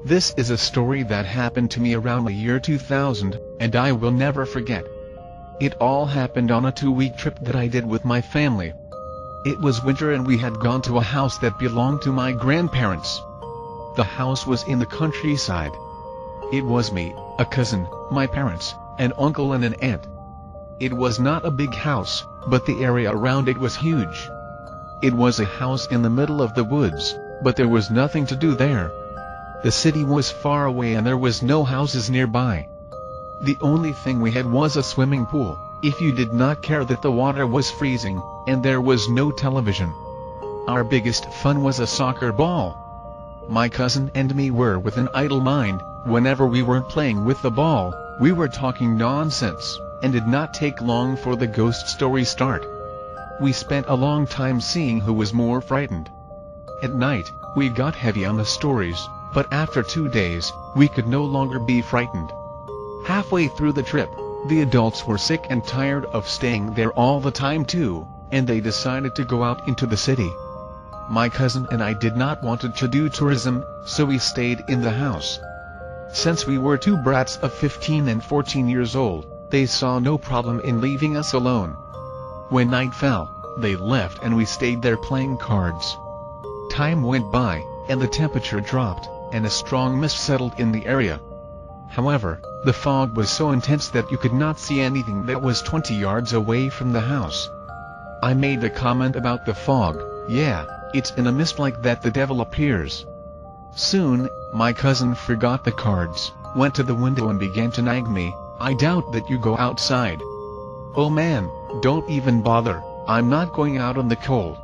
This is a story that happened to me around the year 2000, and I will never forget. It all happened on a 2-week trip that I did with my family. It was winter and we had gone to a house that belonged to my grandparents. The house was in the countryside. It was me, a cousin, my parents, an uncle and an aunt. It was not a big house, but the area around it was huge. It was a house in the middle of the woods, but there was nothing to do there. The city was far away and there was no houses nearby. The only thing we had was a swimming pool, if you did not care that the water was freezing, and there was no television. Our biggest fun was a soccer ball. My cousin and me were with an idle mind. Whenever we weren't playing with the ball, we were talking nonsense, and did not take long for the ghost story start. We spent a long time seeing who was more frightened. At night, we got heavy on the stories, but after 2 days, we could no longer be frightened. Halfway through the trip, the adults were sick and tired of staying there all the time too, and they decided to go out into the city. My cousin and I did not want to do tourism, so we stayed in the house. Since we were two brats of 15 and 14 years old, they saw no problem in leaving us alone. When night fell, they left and we stayed there playing cards. Time went by, and the temperature dropped, and a strong mist settled in the area. However, the fog was so intense that you could not see anything that was 20 yards away from the house. I made a comment about the fog. Yeah, it's in a mist like that the devil appears. Soon, my cousin forgot the cards, went to the window and began to nag me, I doubt that you go outside. Oh man, don't even bother, I'm not going out in the cold.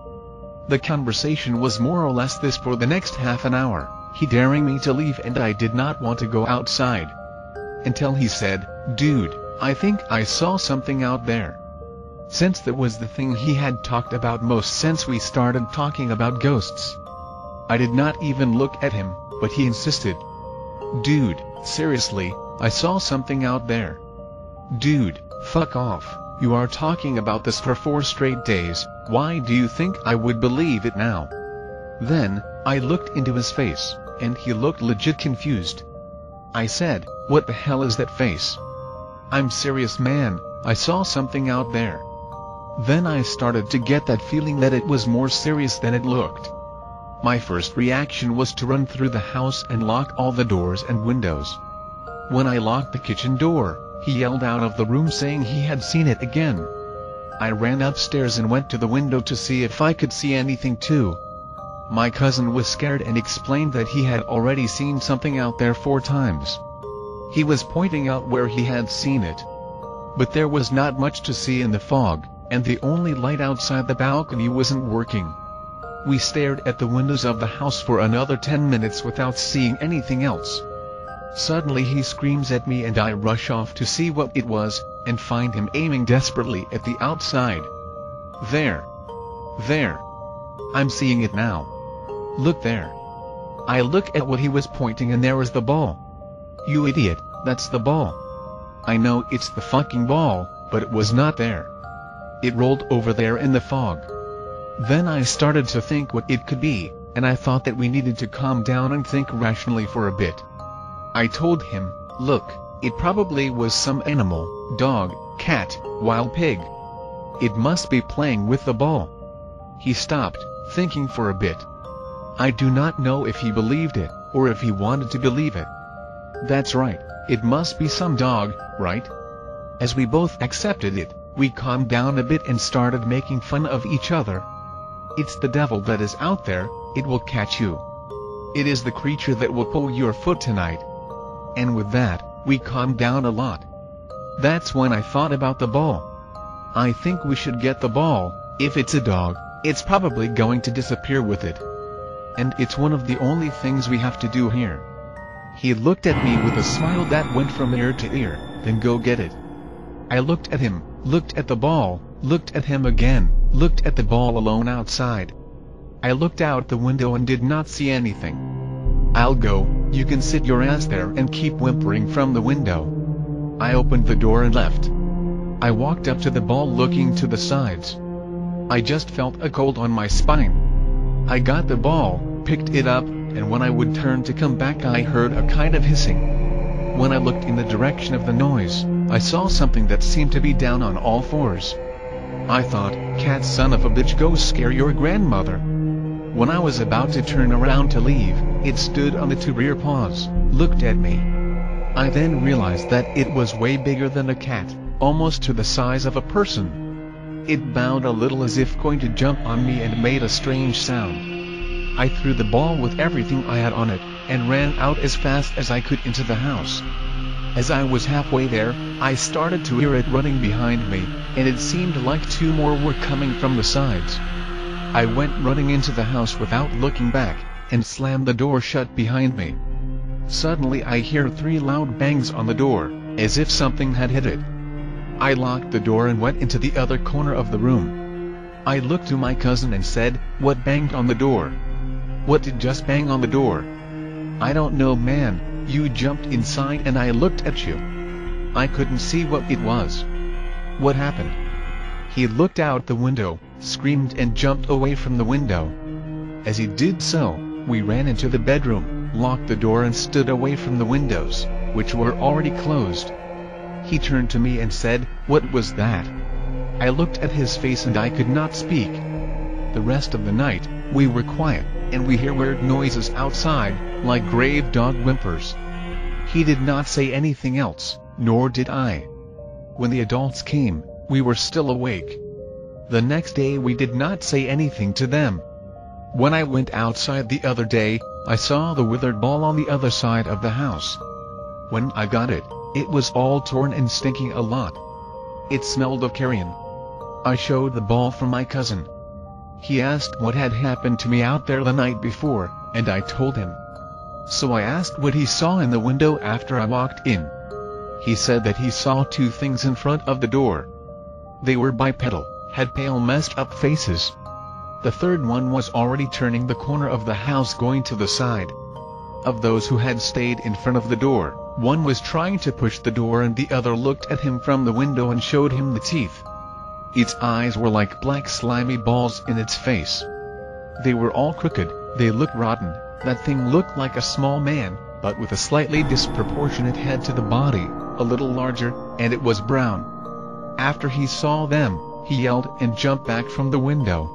The conversation was more or less this for the next half an hour, he daring me to leave and I did not want to go outside. Until he said, dude, I think I saw something out there. Since that was the thing he had talked about most since we started talking about ghosts. I did not even look at him, but he insisted. Dude, seriously, I saw something out there. Dude, fuck off, you are talking about this for 4 straight days, why do you think I would believe it now? Then, I looked into his face, and he looked legit confused. I said, what the hell is that face? I'm serious man, I saw something out there. Then I started to get that feeling that it was more serious than it looked. My first reaction was to run through the house and lock all the doors and windows. When I locked the kitchen door, he yelled out of the room saying he had seen it again. I ran upstairs and went to the window to see if I could see anything too. My cousin was scared and explained that he had already seen something out there 4 times. He was pointing out where he had seen it. But there was not much to see in the fog, and the only light outside the balcony wasn't working. We stared at the windows of the house for another 10 minutes without seeing anything else. Suddenly he screams at me and I rush off to see what it was, and find him aiming desperately at the outside. There. There. I'm seeing it now. Look there. I look at what he was pointing and there is the ball. You idiot, that's the ball. I know it's the fucking ball, but it was not there. It rolled over there in the fog. Then I started to think what it could be, and I thought that we needed to calm down and think rationally for a bit. I told him, look, it probably was some animal, dog, cat, wild pig. It must be playing with the ball. He stopped, thinking for a bit. I do not know if he believed it, or if he wanted to believe it. That's right, it must be some dog, right? As we both accepted it, we calmed down a bit and started making fun of each other. It's the devil that is out there, it will catch you. It is the creature that will pull your foot tonight. And with that, we calmed down a lot. That's when I thought about the ball. I think we should get the ball. If it's a dog, it's probably going to disappear with it. And it's one of the only things we have to do here. He looked at me with a smile that went from ear to ear, then go get it. I looked at him, looked at the ball, looked at him again, looked at the ball alone outside. I looked out the window and did not see anything. I'll go, you can sit your ass there and keep whimpering from the window. I opened the door and left. I walked up to the ball looking to the sides. I just felt a cold on my spine. I got the ball, picked it up, and when I would turn to come back I heard a kind of hissing. When I looked in the direction of the noise, I saw something that seemed to be down on all fours. I thought, "Cat son of a bitch, go scare your grandmother." When I was about to turn around to leave, it stood on the two rear paws, looked at me. I then realized that it was way bigger than a cat, almost to the size of a person. It bowed a little as if going to jump on me and made a strange sound. I threw the ball with everything I had on it, and ran out as fast as I could into the house. As I was halfway there, I started to hear it running behind me, and it seemed like two more were coming from the sides. I went running into the house without looking back, and slammed the door shut behind me. Suddenly I hear 3 loud bangs on the door, as if something had hit it. I locked the door and went into the other corner of the room. I looked to my cousin and said, "What banged on the door? What did just bang on the door?" "I don't know, man, you jumped inside and I looked at you. I couldn't see what it was." "What happened?" He looked out the window, screamed and jumped away from the window. As he did so, we ran into the bedroom, locked the door and stood away from the windows, which were already closed. He turned to me and said, "What was that?" I looked at his face and I could not speak. The rest of the night, we were quiet, and we hear weird noises outside, like grave dog whimpers. He did not say anything else, nor did I. When the adults came, we were still awake. The next day we did not say anything to them. When I went outside the other day, I saw the withered ball on the other side of the house. When I got it, it was all torn and stinking a lot. It smelled of carrion. I showed the ball for my cousin. He asked what had happened to me out there the night before, and I told him. So I asked what he saw in the window after I walked in. He said that he saw 2 things in front of the door. They were bipedal, had pale messed up faces. The third one was already turning the corner of the house going to the side. Of those who had stayed in front of the door, one was trying to push the door and the other looked at him from the window and showed him the teeth. Its eyes were like black slimy balls in its face. They were all crooked, they looked rotten. That thing looked like a small man, but with a slightly disproportionate head to the body, a little larger, and it was brown. After he saw them, he yelled and jumped back from the window.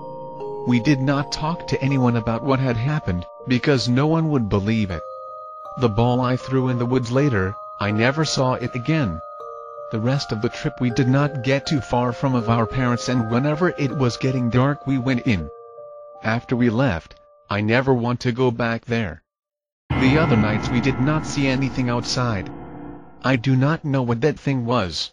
We did not talk to anyone about what had happened, because no one would believe it. The ball I threw in the woods later, I never saw it again. The rest of the trip we did not get too far from of our parents, and whenever it was getting dark we went in. After we left, I never want to go back there. The other nights we did not see anything outside. I do not know what that thing was.